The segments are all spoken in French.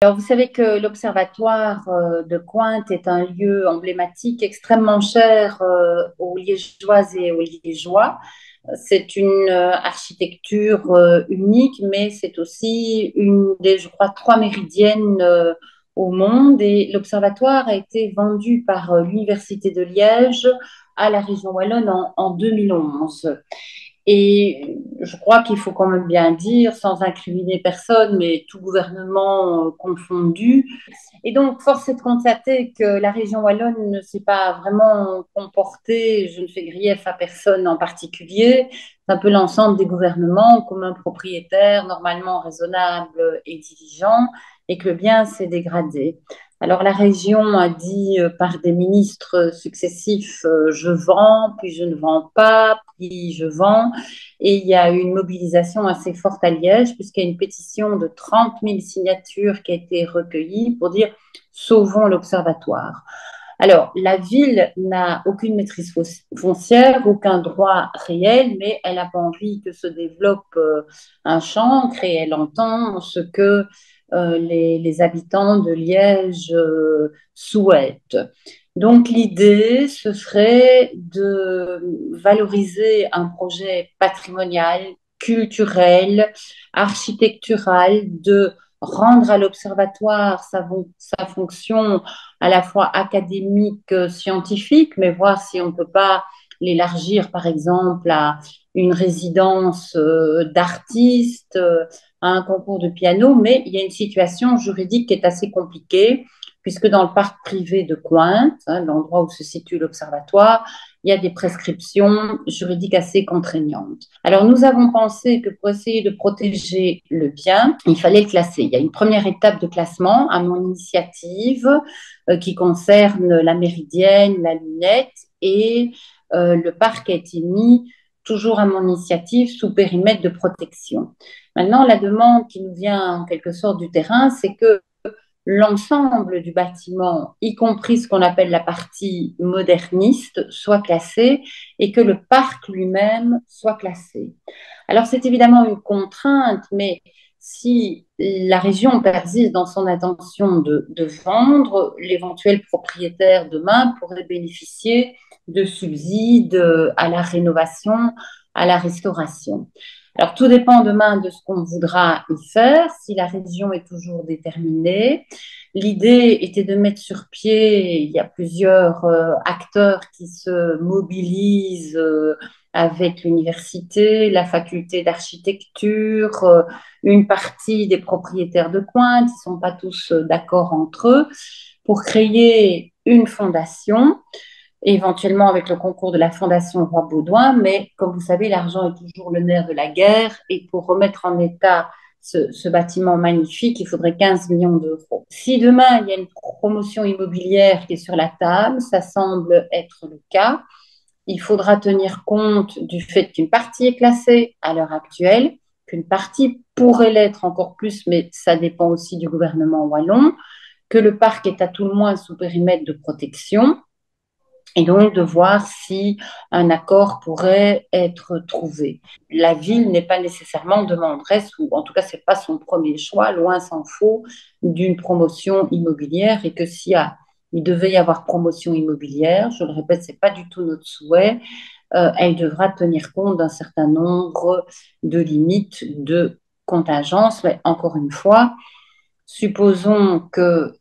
Alors, vous savez que l'Observatoire de Cointe est un lieu emblématique extrêmement cher aux Liégeoises et aux Liégeois. C'est une architecture unique, mais c'est aussi une des, je crois, trois méridiennes au monde. Et l'Observatoire a été vendu par l'Université de Liège à la région wallonne en 2011. Et je crois qu'il faut quand même bien dire, sans incriminer personne, mais tout gouvernement confondu. Et donc, force est de constater que la région wallonne ne s'est pas vraiment comportée, je ne fais grief à personne en particulier, c'est un peu l'ensemble des gouvernements comme un propriétaire normalement raisonnable et diligent, et que le bien s'est dégradé. Alors la région a dit par des ministres successifs, je vends, puis je ne vends pas, puis je vends. Et il y a eu une mobilisation assez forte à Liège, puisqu'il y a une pétition de 30 000 signatures qui a été recueillie pour dire sauvons l'observatoire. Alors, la ville n'a aucune maîtrise foncière, aucun droit réel, mais elle n'a pas envie que se développe un chancre et elle entend ce que les habitants de Liège souhaitent. Donc, l'idée, ce serait de valoriser un projet patrimonial, culturel, architectural, de rendre à l'observatoire sa fonction à la fois académique, scientifique, mais voir si on ne peut pas l'élargir, par exemple, à une résidence d'artiste, à un concours de piano, mais il y a une situation juridique qui est assez compliquée, puisque dans le parc privé de Cointe, hein, l'endroit où se situe l'observatoire, il y a des prescriptions juridiques assez contraignantes. Alors, nous avons pensé que pour essayer de protéger le bien, il fallait le classer. Il y a une première étape de classement à mon initiative qui concerne la méridienne, la lunette et le parc a été mis toujours à mon initiative sous périmètre de protection. Maintenant, la demande qui nous vient en quelque sorte du terrain, c'est que l'ensemble du bâtiment, y compris ce qu'on appelle la partie moderniste, soit classé et que le parc lui-même soit classé. Alors c'est évidemment une contrainte, mais si la région persiste dans son intention de vendre, l'éventuel propriétaire demain pourrait bénéficier de subsides à la rénovation, à la restauration. Alors, tout dépend demain de ce qu'on voudra y faire, si la région est toujours déterminée. L'idée était de mettre sur pied, il y a plusieurs acteurs qui se mobilisent avec l'université, la faculté d'architecture, une partie des propriétaires de Cointe, ils ne sont pas tous d'accord entre eux, pour créer une fondation éventuellement avec le concours de la Fondation Roi Baudouin, mais comme vous savez, l'argent est toujours le nerf de la guerre et pour remettre en état ce bâtiment magnifique, il faudrait 15 millions d'euros. Si demain, il y a une promotion immobilière qui est sur la table, ça semble être le cas, il faudra tenir compte du fait qu'une partie est classée à l'heure actuelle, qu'une partie pourrait l'être encore plus, mais ça dépend aussi du gouvernement wallon, que le parc est à tout le moins sous périmètre de protection, et donc de voir si un accord pourrait être trouvé. La ville n'est pas nécessairement demanderesse, ou en tout cas, ce n'est pas son premier choix, loin s'en faut, d'une promotion immobilière, et que s'il il devait y avoir promotion immobilière, je le répète, ce n'est pas du tout notre souhait, elle devra tenir compte d'un certain nombre de limites de contingence, mais encore une fois, supposons qu'il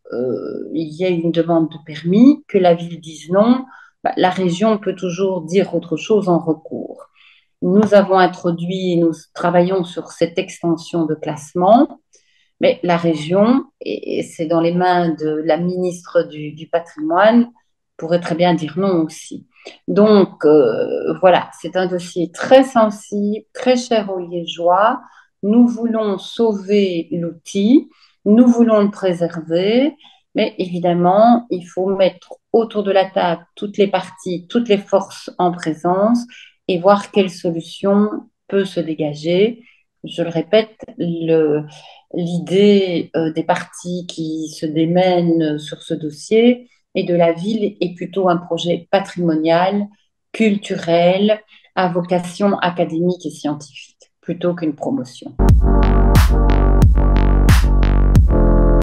y ait une demande de permis, que la ville dise non, bah, la région peut toujours dire autre chose en recours. Nous avons introduit, nous travaillons sur cette extension de classement, mais la région, et c'est dans les mains de la ministre du patrimoine, pourrait très bien dire non aussi. Donc, voilà, c'est un dossier très sensible, très cher aux Liégeois. Nous voulons sauver l'outil, nous voulons le préserver, mais évidemment, il faut mettre autour de la table toutes les parties, toutes les forces en présence et voir quelle solution peut se dégager. Je le répète, l'idée des partis qui se démènent sur ce dossier et de la ville est plutôt un projet patrimonial, culturel, à vocation académique et scientifique, plutôt qu'une promotion.